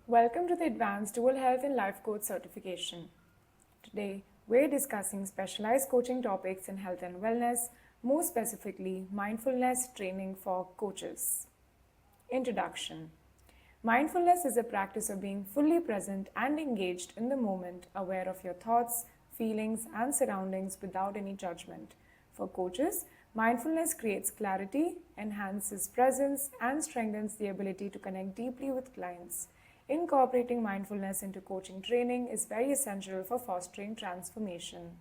Welcome to the Advanced Dual Health and Life Coach Certification. Today, we're discussing specialized coaching topics in health and wellness, more specifically, mindfulness training for coaches. Introduction. Mindfulness is a practice of being fully present and engaged in the moment, aware of your thoughts, feelings, and surroundings without any judgment. For coaches, mindfulness creates clarity, enhances presence, and strengthens the ability to connect deeply with clients. Incorporating mindfulness into coaching training is very essential for fostering transformation.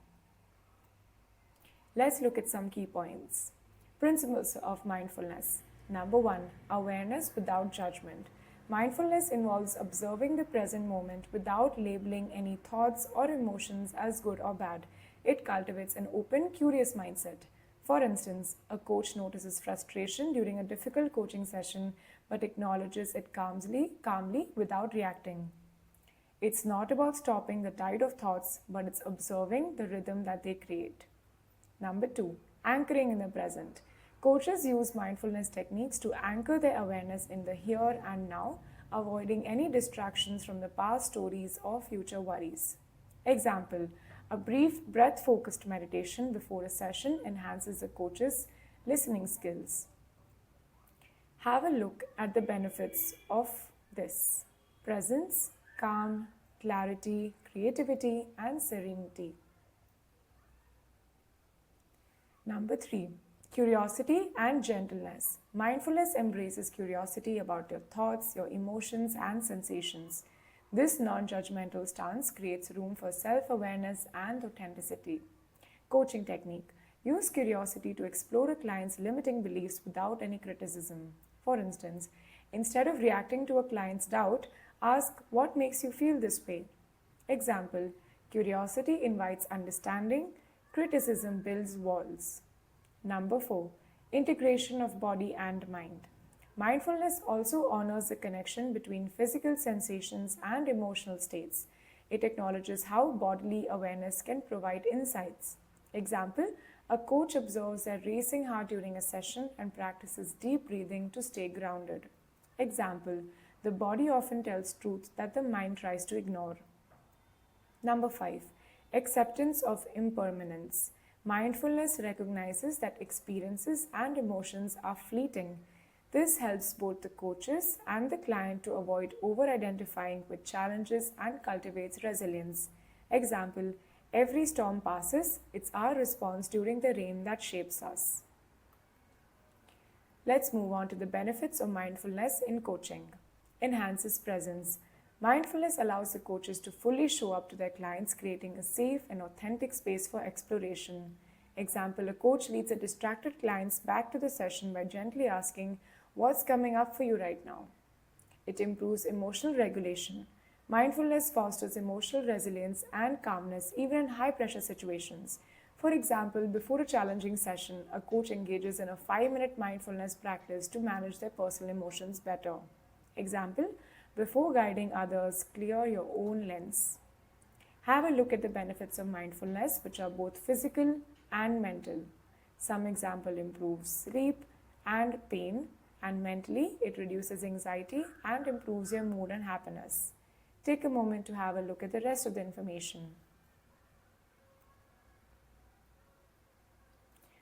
Let's look at some key points. Principles of mindfulness. Number 1, awareness without judgment. Mindfulness involves observing the present moment without labeling any thoughts or emotions as good or bad. It cultivates an open, curious mindset. For instance, a coach notices frustration during a difficult coaching session but acknowledges it calmly without reacting. It's not about stopping the tide of thoughts, but it's observing the rhythm that they create. Number 2, anchoring in the present. Coaches use mindfulness techniques to anchor their awareness in the here and now, avoiding any distractions from the past stories or future worries. Example, a brief breath-focused meditation before a session enhances the coach's listening skills. Have a look at the benefits of this: presence, calm, clarity, creativity, and serenity. Number 3, curiosity and gentleness. Mindfulness embraces curiosity about your thoughts, your emotions, and sensations. This non-judgmental stance creates room for self-awareness and authenticity. Coaching technique. Use curiosity to explore a client's limiting beliefs without any criticism. For instance, instead of reacting to a client's doubt, ask, what makes you feel this way? Example, curiosity invites understanding, criticism builds walls. Number 4, integration of body and mind. Mindfulness also honors the connection between physical sensations and emotional states. It acknowledges how bodily awareness can provide insights. Example, a coach observes their racing heart during a session and practices deep breathing to stay grounded. Example, the body often tells truths that the mind tries to ignore. Number 5, acceptance of impermanence. Mindfulness recognizes that experiences and emotions are fleeting. This helps both the coaches and the client to avoid over-identifying with challenges and cultivates resilience. Example, every storm passes, it's our response during the rain that shapes us. Let's move on to the benefits of mindfulness in coaching. Enhances presence. Mindfulness allows the coaches to fully show up to their clients, creating a safe and authentic space for exploration. Example, a coach leads a distracted client back to the session by gently asking, what's coming up for you right now? It improves emotional regulation. Mindfulness fosters emotional resilience and calmness even in high-pressure situations. For example, before a challenging session, a coach engages in a 5-minute mindfulness practice to manage their personal emotions better. Example, before guiding others, clear your own lens. Have a look at the benefits of mindfulness, which are both physical and mental. Some example improves sleep and pain, and mentally it reduces anxiety and improves your mood and happiness. Take a moment to have a look at the rest of the information.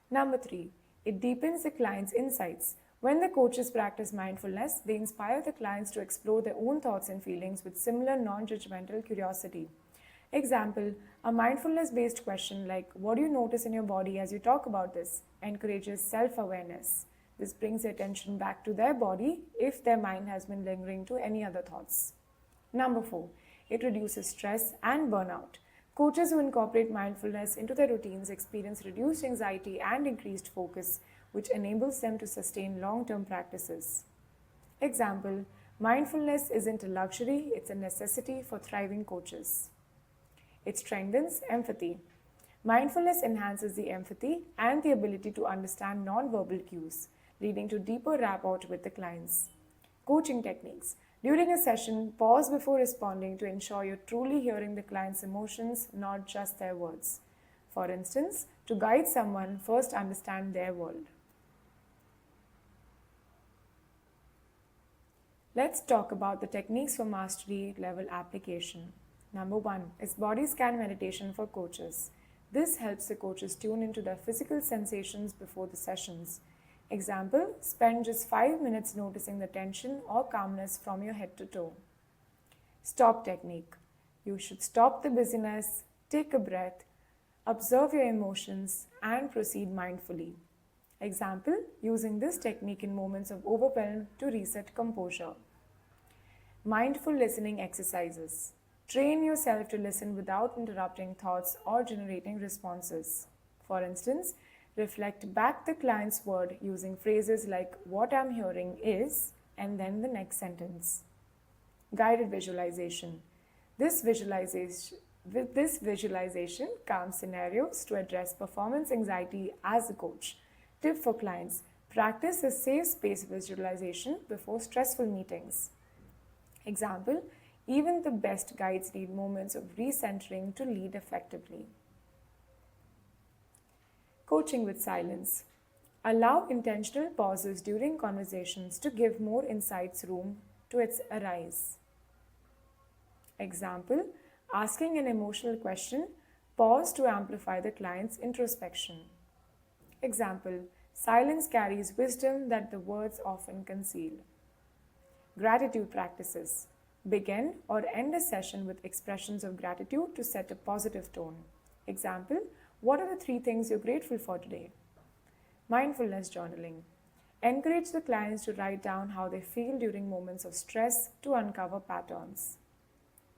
Number 3, it deepens the client's insights. When the coaches practice mindfulness, they inspire the clients to explore their own thoughts and feelings with similar non-judgmental curiosity. Example, a mindfulness-based question like, what do you notice in your body as you talk about this? Encourages self-awareness. This brings attention back to their body if their mind has been lingering to any other thoughts. Number 4, it reduces stress and burnout. Coaches who incorporate mindfulness into their routines experience reduced anxiety and increased focus, which enables them to sustain long-term practices. Example, mindfulness isn't a luxury, it's a necessity for thriving coaches. It strengthens empathy. Mindfulness enhances the empathy and the ability to understand non-verbal cues, leading to deeper rapport with the clients. Coaching techniques. During a session, pause before responding to ensure you're truly hearing the client's emotions, not just their words. For instance, to guide someone, first understand their world. Let's talk about the techniques for mastery level application. Number 1 is body scan meditation for coaches. This helps the coaches tune into their physical sensations before the sessions. Example, spend just 5 minutes noticing the tension or calmness from your head to toe. Stop technique. You should stop the busyness, take a breath, observe your emotions, and proceed mindfully. Example, using this technique in moments of overwhelm to reset composure. Mindful listening exercises. Train yourself to listen without interrupting thoughts or generating responses. For instance, reflect back the client's word using phrases like "what I'm hearing is" and then the next sentence. Guided visualization. This visualization calms scenarios to address performance anxiety as a coach. Tip for clients: practice a safe space visualization before stressful meetings. Example, even the best guides need moments of recentering to lead effectively. Coaching with silence. Allow intentional pauses during conversations to give more insights room to its arise. Example, asking an emotional question, pause to amplify the client's introspection. Example, silence carries wisdom that the words often conceal. Gratitude practices. Begin or end a session with expressions of gratitude to set a positive tone. Example, what are the 3 things you're grateful for today? Mindfulness journaling. Encourage the clients to write down how they feel during moments of stress to uncover patterns.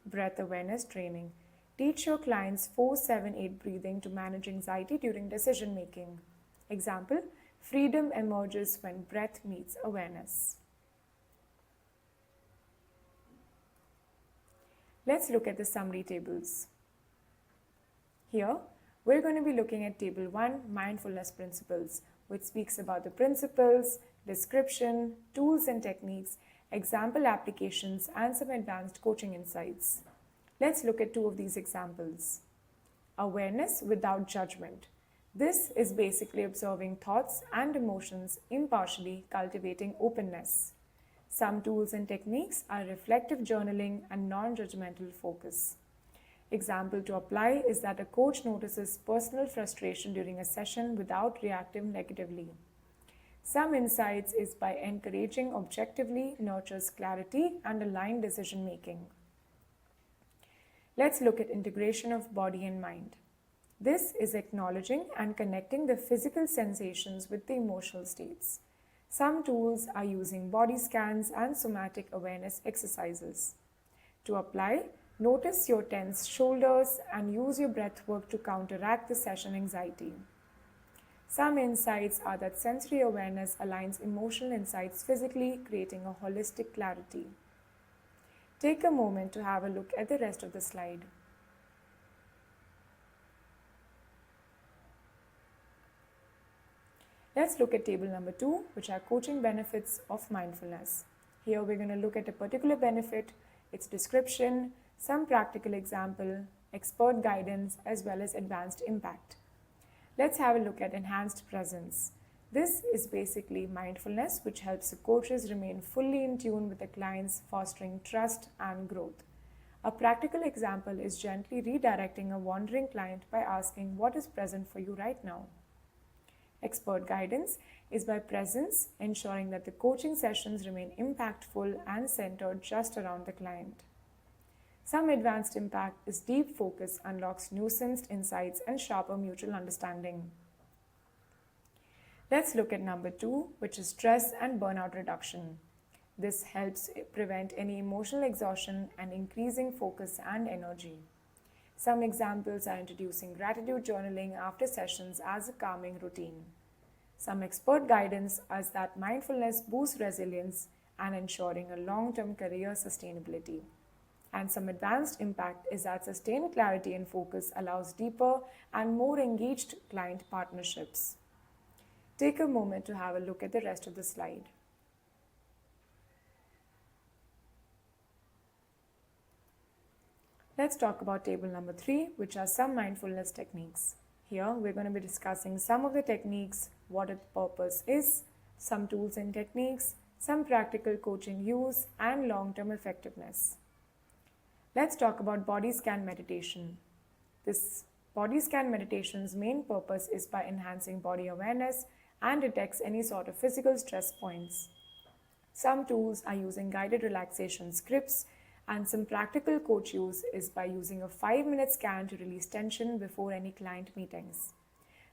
Breath awareness training. Teach your clients 4-7-8 breathing to manage anxiety during decision making. Example, freedom emerges when breath meets awareness. Let's look at the summary tables. Here, we're going to be looking at Table 1, Mindfulness Principles, which speaks about the principles, description, tools and techniques, example applications, and some advanced coaching insights. Let's look at 2 of these examples. Awareness without judgment. This is basically observing thoughts and emotions impartially, cultivating openness. Some tools and techniques are reflective journaling and non-judgmental focus. Example to apply is that a coach notices personal frustration during a session without reacting negatively. Some insights is by encouraging objectively nurtures clarity and aligned decision making. Let's look at integration of body and mind. This is acknowledging and connecting the physical sensations with the emotional states. Some tools are using body scans and somatic awareness exercises. To apply, notice your tense shoulders and use your breath work to counteract the session anxiety. Some insights are that sensory awareness aligns emotional insights physically, creating a holistic clarity. Take a moment to have a look at the rest of the slide. Let's look at table number 2, which are coaching benefits of mindfulness. Here we're going to look at a particular benefit, its description, some practical example, expert guidance, as well as advanced impact. Let's have a look at enhanced presence. This is basically mindfulness, which helps the coaches remain fully in tune with the clients, fostering trust and growth. A practical example is gently redirecting a wandering client by asking what is present for you right now. Expert guidance is by presence, ensuring that the coaching sessions remain impactful and centered just around the client. Some advanced impact is deep focus unlocks nuanced insights and sharper mutual understanding. Let's look at number 2, which is stress and burnout reduction. This helps prevent any emotional exhaustion and increasing focus and energy. Some examples are introducing gratitude journaling after sessions as a calming routine. Some expert guidance is that mindfulness boosts resilience and ensuring a long-term career sustainability. And some advanced impact is that sustained clarity and focus allows deeper and more engaged client partnerships. Take a moment to have a look at the rest of the slide. Let's talk about table number 3, which are some mindfulness techniques. Here, we're going to be discussing some of the techniques, what its purpose is, some tools and techniques, some practical coaching use, and long-term effectiveness. Let's talk about body scan meditation. This body scan meditation's main purpose is by enhancing body awareness and detects any sort of physical stress points. Some tools are using guided relaxation scripts, and some practical coach use is by using a 5-minute scan to release tension before any client meetings.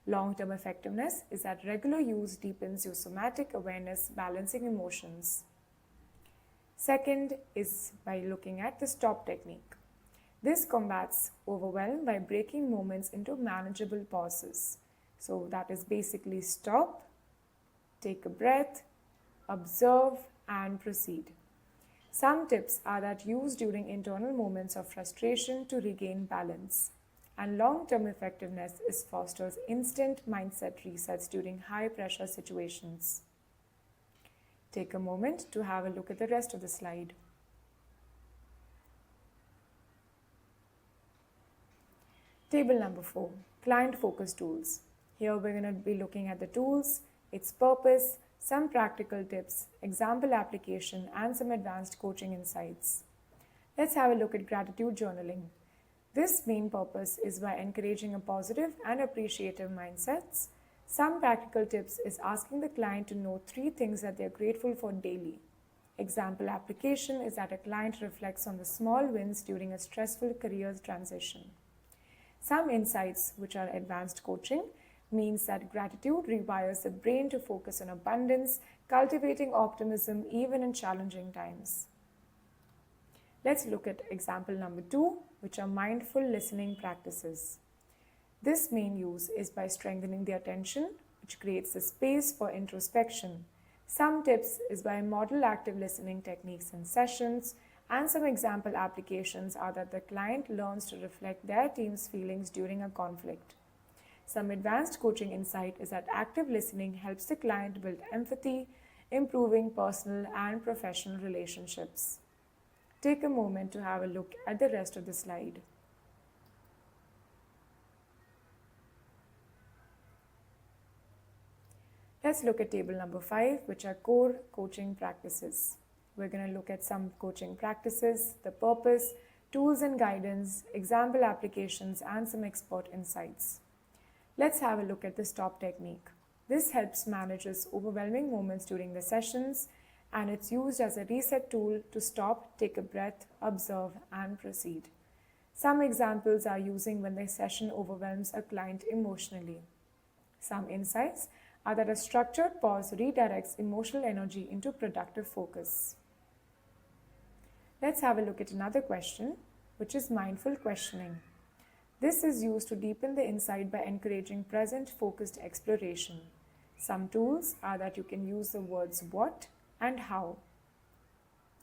Long-term effectiveness is that regular use deepens your somatic awareness, balancing emotions. Second is by looking at the stop technique. This combats overwhelm by breaking moments into manageable pauses. So that is basically stop, take a breath, observe, and proceed. Some tips are that used during internal moments of frustration to regain balance. And long-term effectiveness is fosters instant mindset resets during high-pressure situations. Take a moment to have a look at the rest of the slide. Table number 4, client focus tools. Here we're going to be looking at the tools, its purpose, some practical tips, example application, and some advanced coaching insights. Let's have a look at gratitude journaling. This main purpose is by encouraging a positive and appreciative mindsets. Some practical tips is asking the client to know 3 things that they are grateful for daily. Example application is that a client reflects on the small wins during a stressful career transition. Some insights, which are advanced coaching, means that gratitude rewires the brain to focus on abundance, cultivating optimism even in challenging times. Let's look at example number 2, which are mindful listening practices. This main use is by strengthening the attention, which creates a space for introspection. Some tips is by model active listening techniques in sessions, and some example applications are that the client learns to reflect their team's feelings during a conflict. Some advanced coaching insight is that active listening helps the client build empathy, improving personal and professional relationships. Take a moment to have a look at the rest of the slide. Let's look at table number 5, which are core coaching practices. We're going to look at some coaching practices, the purpose, tools and guidance, example applications, and some expert insights. Let's have a look at the stop technique. This helps managers overwhelming moments during the sessions, and it's used as a reset tool to stop, take a breath, observe, and proceed. Some examples are using when the session overwhelms a client emotionally. Some insights are that a structured pause redirects emotional energy into productive focus. Let's have a look at another question, which is mindful questioning. This is used to deepen the insight by encouraging present-focused exploration. Some tools are that you can use the words what and how.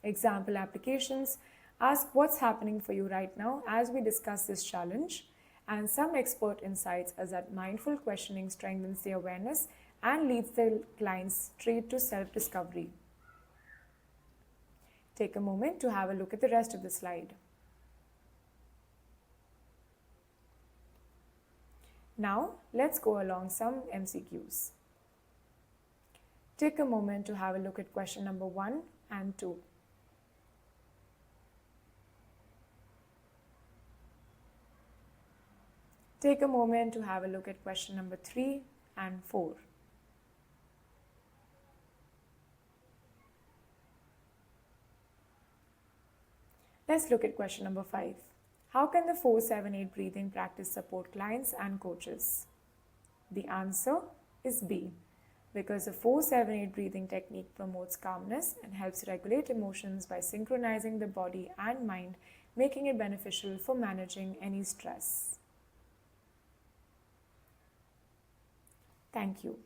Example applications ask what's happening for you right now as we discuss this challenge, and some expert insights is that mindful questioning strengthens the awareness and leads the clients straight to self-discovery. Take a moment to have a look at the rest of the slide. Now, let's go along some MCQs. Take a moment to have a look at question number 1 and 2. Take a moment to have a look at question number 3 and 4. Let's look at question number 5. How can the 4-7-8 breathing practice support clients and coaches? The answer is B, because the 4-7-8 breathing technique promotes calmness and helps regulate emotions by synchronizing the body and mind, making it beneficial for managing any stress. Thank you.